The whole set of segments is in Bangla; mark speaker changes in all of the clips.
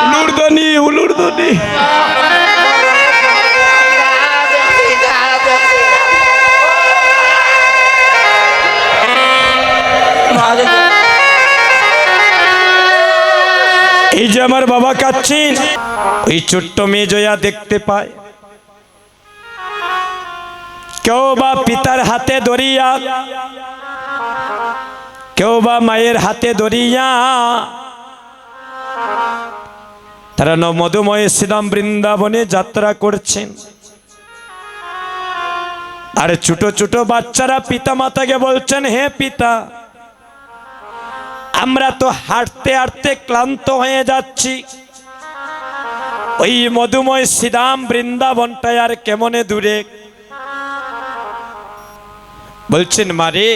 Speaker 1: উলুরদনি উলুরদনি এই যে আমার বাবা কাচ্ছেন, ওই ছোট্ট মেয়ে জয়া দেখতে পায়, কেউ বা পিতার হাতে ধরিয়া, কেউ বা মায়ের হাতে ধরিয়া তারা মধুময় শ্রীরাম বৃন্দাবনে যাত্রা করছেন। আর ছোট ছোট বাচ্চারা পিতা মাতাকে বলছেন, হে পিতা, আমরা তো হাঁটতে হাঁটতে ক্লান্ত হয়ে যাচ্ছি, ওই মধুময় শ্রীরাম বৃন্দাবনটা আর কেমনে দূরে। বলছেন, মারে,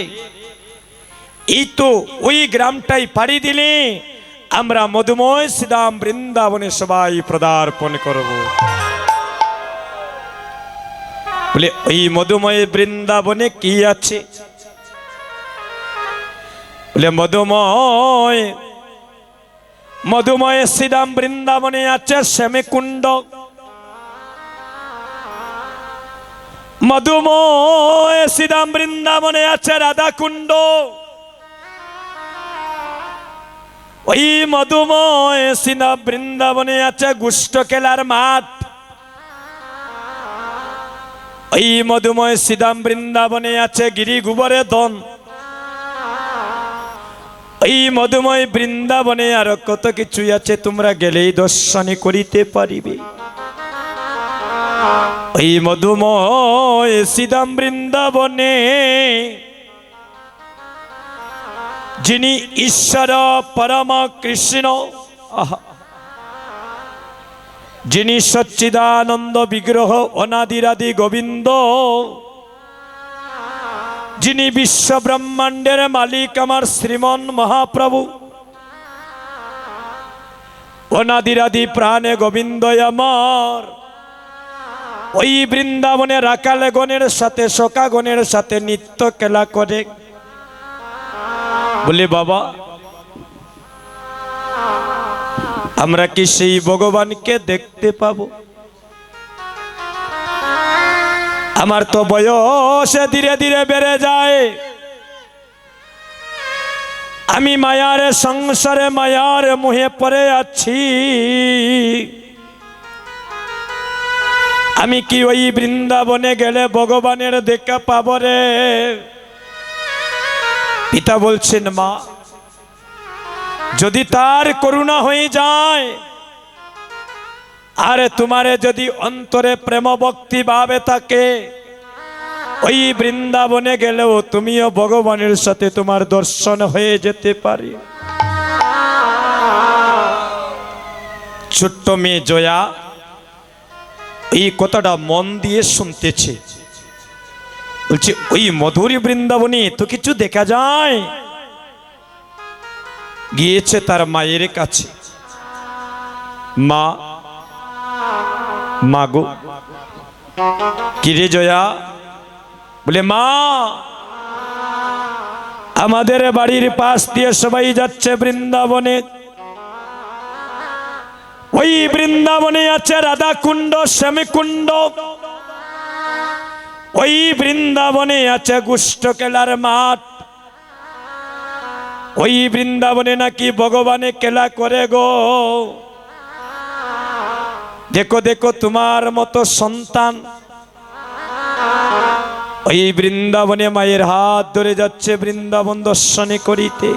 Speaker 1: এই তো ওই গ্রামটাই পাড়ি দিলে আমরা মধুময় শ্রীরাম বৃন্দাবনে সবাই পদার্পণ করব। বলে, ওই মধুময় বৃন্দাবনে কি আছে? বলে, মধুময় শ্রীরাম বৃন্দাবনে আছে শ্যামকুণ্ড, মধুময় শ্রীরাম বৃন্দাবনে আছে রাধাকুণ্ড, ওই মধুময় শ্রীরাম বৃন্দাবনে আছে গুষ্ঠ খেলার মাঠ, ওই মধুময় শ্রীরাম বৃন্দাবনে আছে গিরি গোবরে ধন, এই মধুময় বৃন্দাবনে আর কত কিছুই আছে, তোমরা গেলেই দর্শন করিতে পারিবে। এই মধুময় শ্রীরাম বৃন্দাবনে যিনি ঈশ্বর পরম কৃষ্ণ, যিনি সচ্চিদানন্দ বিগ্রহ অনাদিরাদি গোবিন্দ, যিনি বিশ্ব ব্রহ্মাণ্ডের মালিক আমার শ্রীমন মহাপ্রভু, অনাদিরাদি প্রাণে গোবিন্দ আমার, ওই বৃন্দাবনে রাকালগণের সাথে শোকাগণের সাথে নিত্য খেলা করে। বলে, বাবা, আমরা কি সেই ভগবানকে দেখতে পাবো? আমার তো বয়স ধীরে ধীরে বেড়ে যায়, আমি মায়ার সংসারে মায়ার মোহে পড়ে আছি, আমি কি ওই বৃন্দাবনে গেলে ভগবানের দেখা পাবো রে? পিতা বলছেন, মা, যদি তার করুণা হয়ে যায় আর তোমারে যদি অন্তরে প্রেম ভক্তি ভাবে থাকে, ওই বৃন্দাবনে গেলেও তুমিও ভগবানের সাথে তোমার দর্শন হয়ে যেতে পারে। ছোট্ট মেয়ে জয়া এই কথাটা মন দিয়ে শুনতেছে। বলছে, ওই মধুরী বৃন্দাবনে তো কিছু দেখা যায়। গিয়েছে তার মায়ের কাছে, মা, মাগো, কিরে জয়া? বলে, মা, আমাদের বাড়ির পাশ দিয়ে সবাই যাচ্ছে বৃন্দাবনে, ওই বৃন্দাবনে আছে রাধাকুণ্ড, শ্যামকুণ্ড, ওই বৃন্দাবনে আছে গুষ্ঠ খেলার মাঠ, ওই বৃন্দাবনে নাকি ভগবানে খেলা করে গো। দেখো দেখো, তোমার মতো সন্তান ওই বৃন্দাবনে মায়ের হাত ধরে যাচ্ছে বৃন্দাবন দর্শনে করিতে।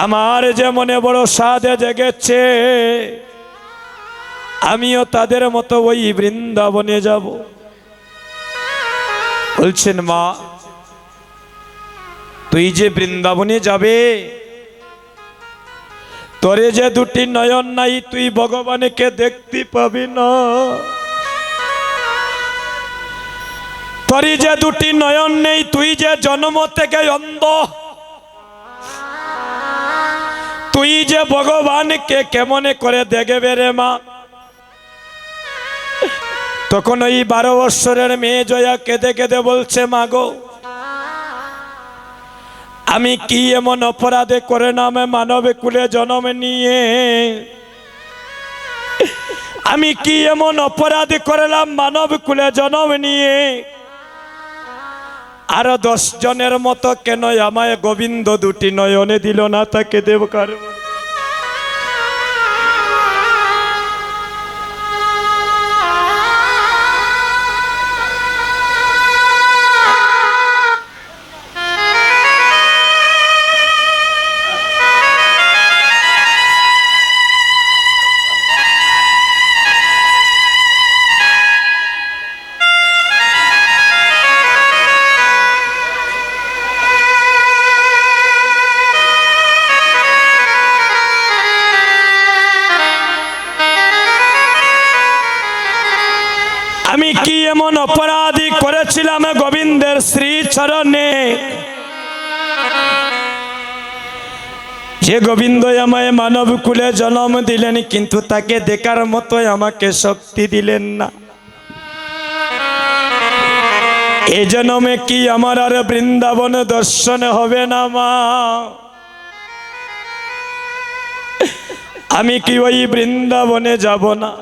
Speaker 1: আমার যে মনে বড় সাধে জেগেছে, আমিও তাদের মতো ওই বৃন্দাবনে যাব। বলছেন, মা, তুই যে বৃন্দাবনে যাবে, তোরে যে দুটি নয়ন নাই, তুই ভগবানকে দেখতে পাবি না। তোরই যে দুটি নয়ন নেই, তুই যে জন্ম থেকে অন্ধ, তুই যে ভগবানকে কেমনে করে দেখবে রে মা? তখন ওই 12 বৎসরের মেয়ে জয়া কেঁদে কেঁদে বলছে, মা গো, আমি কি এমন অপরাধে করে নামে মানব কুলে জন্ম নিয়ে, আমি কি এমন অপরাধ করলাম মানব কুলে জন্ম নিয়ে, আরো 10 জনের মতো কেন আমায় গোবিন্দ দুটি নয়নে দিল না, তাকে দেব কার? আমি কি এমন অপরাধী করেছিলাম গোবিন্দের শ্রী চরণে, যে গোবিন্দ আমায় মানব কুলে জন্ম দিলেন, কিন্তু তাকে দেখার মতো আমাকে শক্তি দিলেন না। এই জন্মে কি আমার আর বৃন্দাবন দর্শন হবে না মা? আমি কি ওই বৃন্দাবনে যাব না?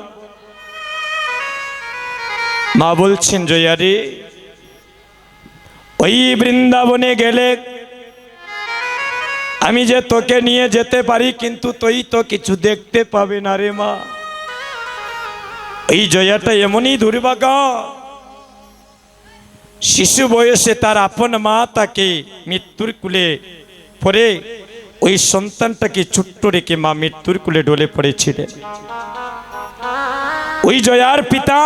Speaker 1: মা বলছেন, জয়ারে ওই বৃন্দাবনে গেলে আমি যে তোকে নিয়ে যেতে পারি, কিন্তু তুই তো কিছু দেখতে পাবে না রে মা। এই জয়াটা এমনই দুর্ভাগা, শিশু বয়সে তার আপন মা তাকে মৃত্যুর কুলে পড়ে, ওই সন্তানটাকে ছোট্ট রেখে মা মৃত্যুর কুলে ডলে পড়েছিলেন। ওই জয়ার পিতা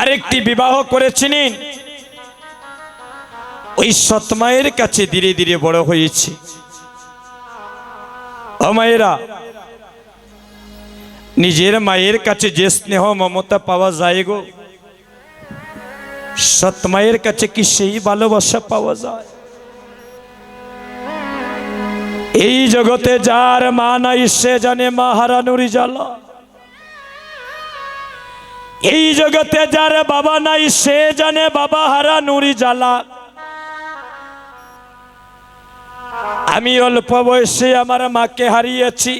Speaker 1: আরেকটি বিবাহ করেছিলেন, ওই সৎমায়ের কাছে ধীরে ধীরে বড় হয়েছে। ও মায়েরা, নিজের মায়ের কাছে যে স্নেহ মমতা পাওয়া যায় গো, সৎমায়ের কাছে কি সেই ভালোবাসা পাওয়া যায়? এই জগতে যার মা নাই সে জানে মা হারানোর জ্বালা। এই জগতে যার বাবা নাই সে জানে বাবা হারানোর জ্বালা। আমি অল্প বয়সে আমার মাকে হারিয়েছি।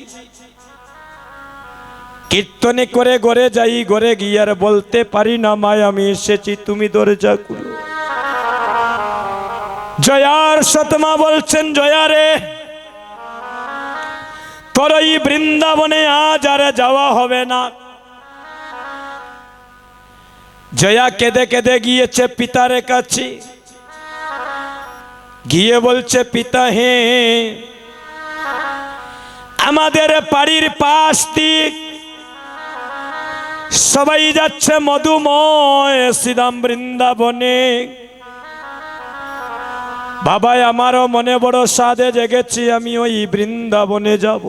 Speaker 1: কীর্তনে করে ঘরে যাই, ঘরে গিয়ে আর বলতে পারি না মা আমি এসেছি, তুমি দরজা খুলো। জয়ার সৎমা বলছেন, জয়া রে তোর এই বৃন্দাবনে আজ আর যাওয়া হবে না। জয়া কেঁদে কেঁদে গিয়েছে পিতার কাছে, গিয়ে বলছে, পিতা হে, আমাদের বাড়ির পাশ দিয়ে সবাই যাচ্ছে মধুময় শ্রীরাম বৃন্দাবনে। বাবা আমারও মনে বড় সাধে জেগেছি, আমি ওই বৃন্দাবনে যাব।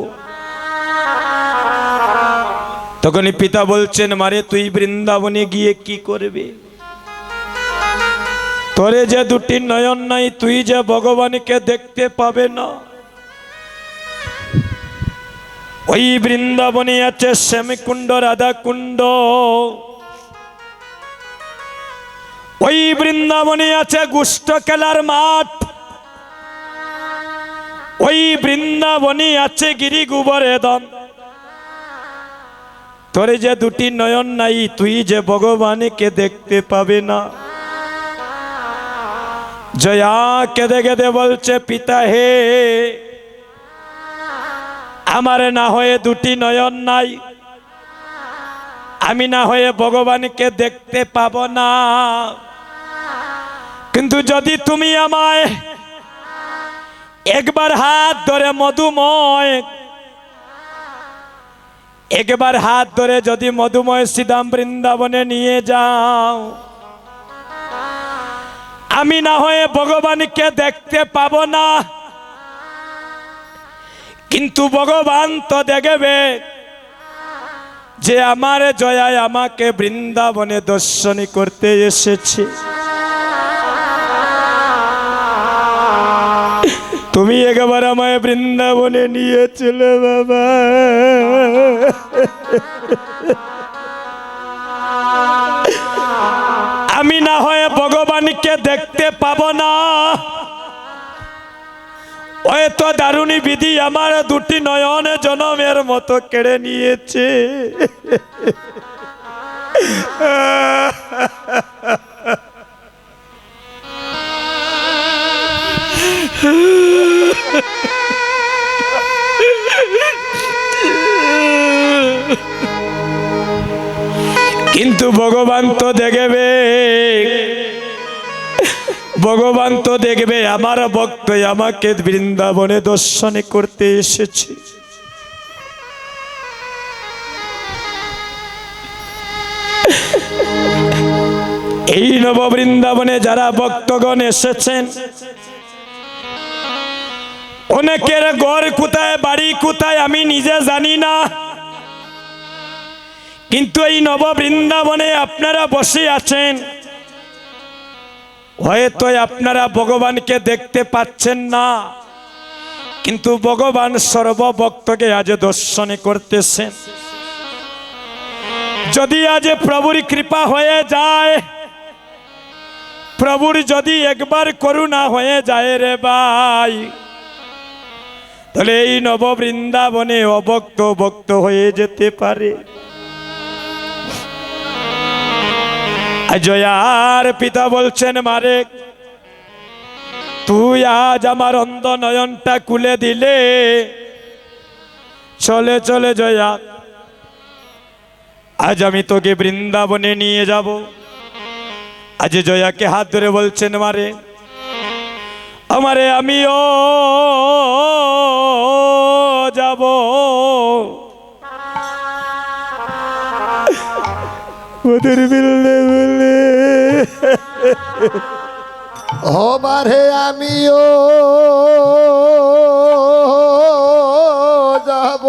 Speaker 1: তখনই পিতা বলছেন, মারে তুই বৃন্দাবনে গিয়ে কি করবে? তোরে যে দুটি নয়ন নাই, তুই যে ভগবানকে দেখতে পাবে না। ওই বৃন্দাবনে আছে শ্যামকুণ্ড, রাধা কুণ্ড। ওই বৃন্দাবনে আছে গুষ্ঠ খেলার মাঠ। ওই বৃন্দাবনে আছে গিরি গোবর্ধন। তোরে যে দুটি নয়ন নাই, তুই যে ভগবানকে দেখতে পাবে না। জয়া কেঁদে কেঁদে বলছে, পিতা হে, আমার না হয়ে দুটি নয়ন নাই, আমি না হয়ে ভগবানকে দেখতে পাবো না। কিন্তু যদি তুমি আমায় একবার হাত ধরে মধুময়, একবার হাত ধরে যদি মধুময় শ্রীধাম বৃন্দাবনে নিয়ে যাও, আমি না হয়ে ভগবানকে দেখতে পাবো না, কিন্তু ভগবান তো দেখবে যে আমার জয়ায় আমাকে বৃন্দাবনে দর্শন করতে এসেছে। তুমি একবার আমায় বৃন্দাবনে নিয়ে চলে বাবা। আমি না হয়ে ভগবানকে দেখতে পাবো না, হয়তো দারুণী বিধি আমার দুটি নয়ন জনমের মতো কেড়ে নিয়েছে। কিন্তু ভগবান তো দেখবে, ভগবান তো দেখবে আমার ভক্ত আমাকে বৃন্দাবনে দর্শন করতে এসেছে। এই নব বৃন্দাবনে যারা ভক্তগণ এসেছেন, অনেকের ঘর কোথায় বাড়ি কোথায় আমি নিজে জানি না, কিন্তু এই নব বৃন্দাবনে আপনারা বসে আছেন। হয়তো আপনারা ভগবানকে দেখতে পাচ্ছেন না, কিন্তু ভগবান সর্বভক্তকে আজ দর্শন করতেছেন। যদি আজ প্রভুর কৃপা হয়ে যায়, প্রভুর যদি একবার করুণা হয়ে যায় রে ভাই, তাহলে এই নব বৃন্দাবনে অভক্ত ভক্ত হয়ে যেতে পারে। জয়ার পিতা বলছেন, মারে তুই আজ আমার অন্ধ নয়নটা খুলে দিলে, চলে চলে জয়া, আজ আমি তোকে বৃন্দাবনে নিয়ে যাব। আজ জয়াকে হাত ধরে বলছেন, মারে আমারে আমিও যাব। ওদের বিলে বলে
Speaker 2: আমারে আমিও যাব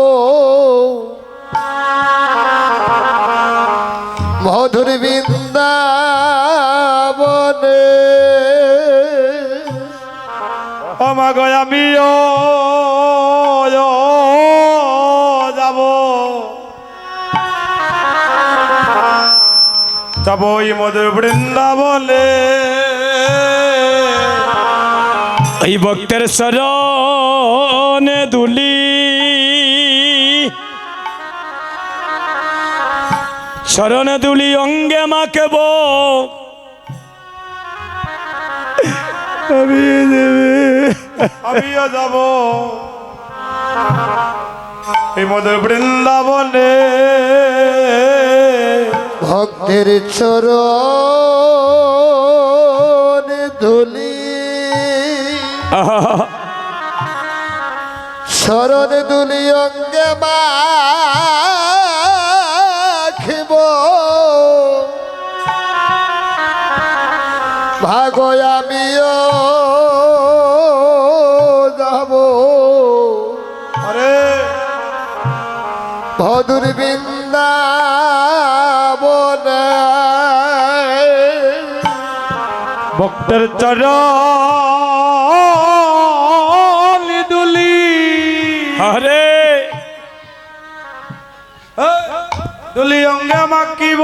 Speaker 2: মধুর বৃন্দাবনে।
Speaker 1: আমাগো আমিও যাব, যাব ওই মধুর বৃন্দাবনে। এই ভক্তের শরণে দুলি, শরণে দুলি অঙ্গে মাখব, আমিও যাব এই মধুর বৃন্দাবনে।
Speaker 2: ভক্তের চরণ ধুলি, শরণ দুলি অঙ্গে মাখিব, ভাগ আমিও যাব মধুর বৃন্দাবনে।
Speaker 1: ভক্তের চরণ দুলি, হরে দুলি অঙ্গে মাখিব,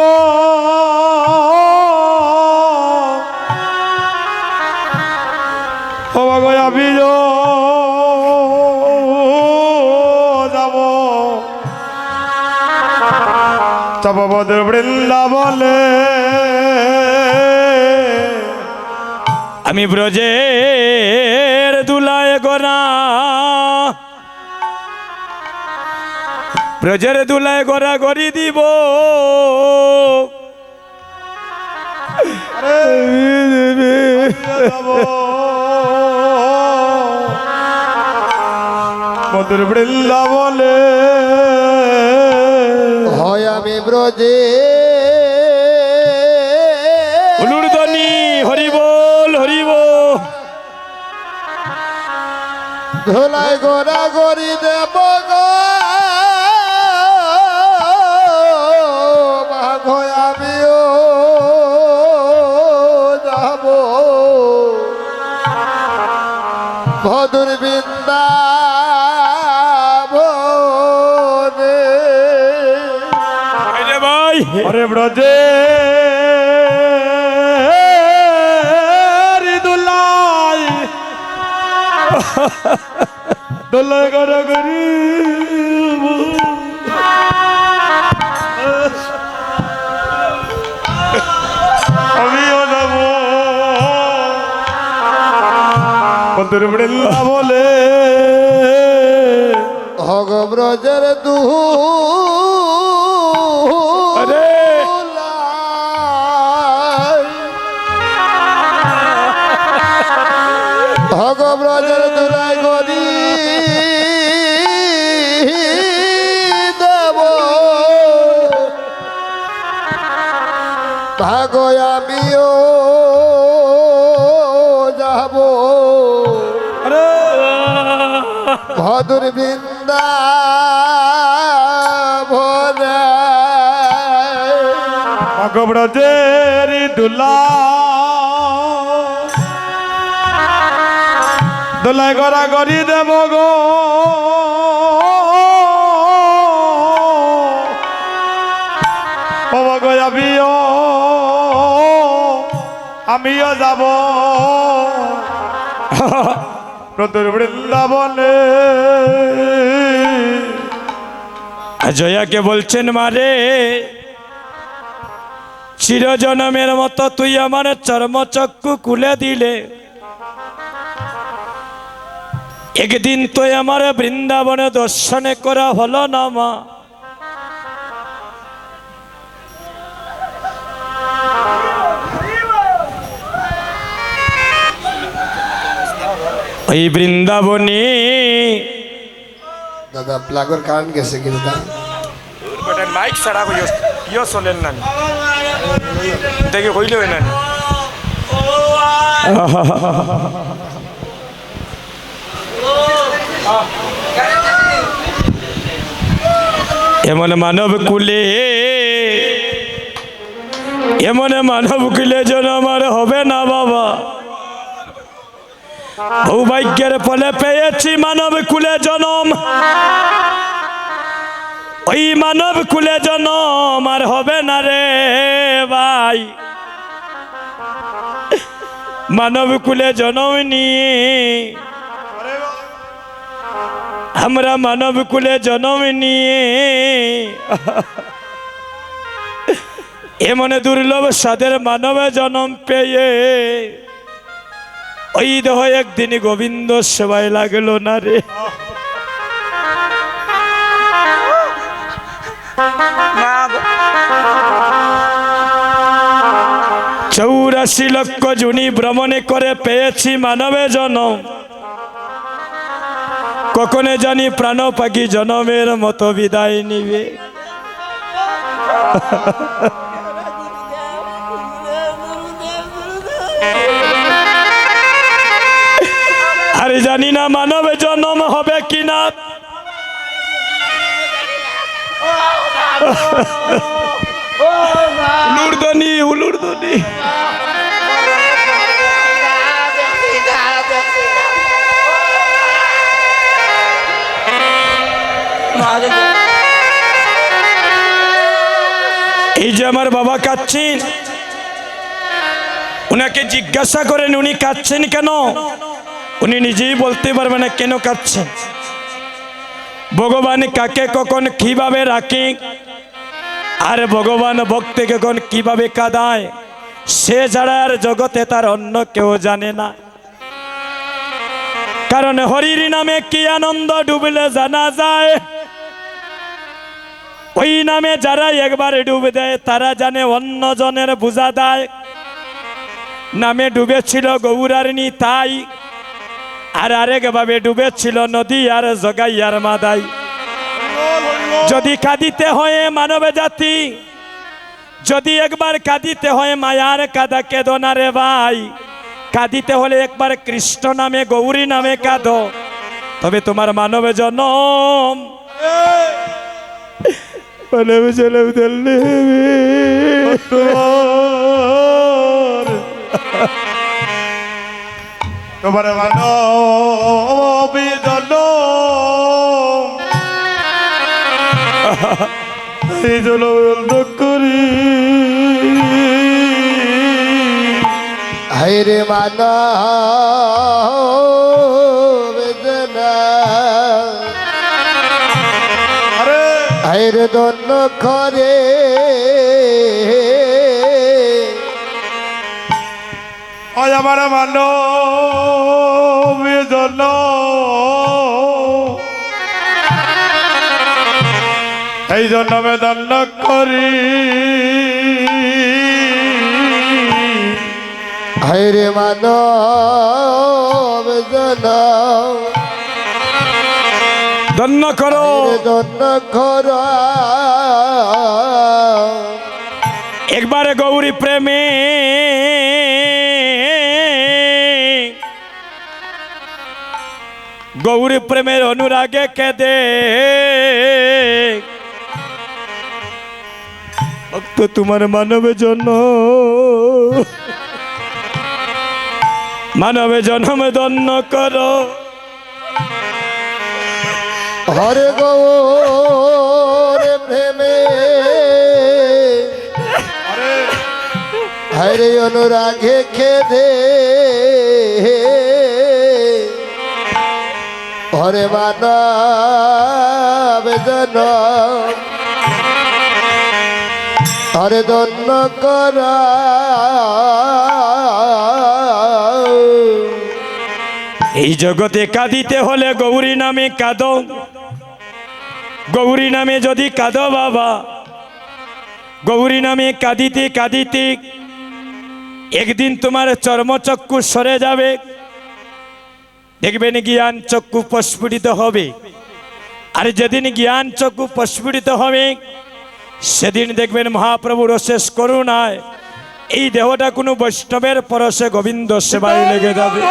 Speaker 1: আমি যাব যাব মধুর বৃন্দাবনে। আমি ব্রজের দুলায় গোরা, ব্রজের দুলায় গোরা গড়ি দিব, মধুর বৃন্দাবনে।
Speaker 2: হয় আমি ব্রজে
Speaker 1: ধ্বনি হরিবোল হরিবোল,
Speaker 2: ধুলায় গোরা গড়ি দেব গো, আমিও যাব মধুর বৃন্দাবনে।
Speaker 1: ভাই হরে ব্রজে দুলাই দোলা গড়াগড়ি আমিও যাব মধুর বৃন্দাবনে
Speaker 2: হগ ব্রজের
Speaker 1: আরে
Speaker 2: হগ ব্রজের দুলাই গরি দেব ভাগ আমিও যাব
Speaker 1: আরে
Speaker 2: ভদুর বৃন্দা ভরে
Speaker 1: ভগব্রজের দুলা দোলায় গড়া গড়ি দেব গো আমিও আমিও যাব প্রতুর বৃন্দাবনে জয়াকে বলছেন মারে চিরজনমের মতো তুই আমার চর্মচক্ষু খুলে দিলে একদিন তো আমার বৃন্দাবনে দর্শনে করা হলো না মা ওই বৃন্দাবনে
Speaker 2: দাদা প্লাগর কারেন্ট গেছে কিন্তু
Speaker 1: মাইক ছাড়া ইয়ে চলেন না দেখে কইলে হয় না এমন মানব কুলে এমন মানব কুলে যেন আমার হবে না বাবা সৌভাগ্যের ফলে পেয়েছি মানব কুলে জনম ওই মানব কুলে জনম আর হবে না রে ভাই মানব কুলে জনম নিয়ে আমরা মানব কুলে জনম নিয়ে এমন দুর্লভ সাদের মানবে জনম পেয়ে ওই দেহ একদিন গোবিন্দ সেবায় লাগলো না রে 84 লক্ষ জুনি ভ্রমণে করে পেয়েছি মানবে জনম কখনো জানি প্রাণ পাখি জনমের মতো বিদায় নিবে আর জানি না মানবে জন্ম হবে কিনা উলুরদনি উলুরদনি এই যে আমার বাবা কাঁদছেন উনাকে জিজ্ঞাসা করেন উনি কাঁদছেন কেন উনি নিজেই বলতে পারবেন না কেন কাঁদছেন ভগবান কাকে কখন কিভাবে রাখে আর ভগবান ভক্তকে কখন কিভাবে কাঁদায় সে ছাড়া আর জগতে তার অন্য কেউ জানে না কারণ হরির নামে কি আনন্দ ডুবলে জানা যায় ওই নামে যারা একবার ডুবে দেয় তারা জানে অন্য জনের বোঝা দেয় নামে ডুবেছিল গৌরারণী তাই আর আরেকভাবে ডুবেছিল নদী আর জগাইয়ার মাদাই যদি কাঁদিতে হয় মানব জাতি যদি একবার কাঁদিতে হয় মায়ার কাঁদা কেঁদো না রে ভাই কাঁদিতে হলে একবার কৃষ্ণ নামে গৌরী নামে কাঁদো তবে তোমার মানব জনম তোমার মানব জনম করি
Speaker 2: হাইরে মানব হায়ের দন্য করে
Speaker 1: আজ আমার মানব জন্য এই জন্য বেদন্য করি
Speaker 2: হায়রে মানব জন
Speaker 1: ধন্য করো
Speaker 2: দন্য কর
Speaker 1: একবারে গৌরী প্রেমে গৌরী প্রেমের অনুরাগে কেঁদে ভক্ত তোমার মানবের জন্য মানবে জন্ম ধন্য করো
Speaker 2: হরে গৌরে প্রেমে হরে অনুরাগে খেদে হরে মানব জন হরে দন্য কর
Speaker 1: এই জগতে কাঁদিতে হলে গৌরী নামে কাঁদো গৌরী নামে যদি কাঁদো বাবা গৌরী নামে কাঁদিতে কাঁদিতে একদিন তোমার চর্মচক্ষু সরে যাবে দেখবেন জ্ঞান চক্ষু প্রস্ফুটিত হবে আর যেদিন জ্ঞান চক্ষু প্রস্ফুটিত হবে সেদিন দেখবেন মহাপ্রভুর অশেষ করুণায় এই দেহটা কোনো বৈষ্ণবের পরশে গোবিন্দ সেবায় লেগে যাবে।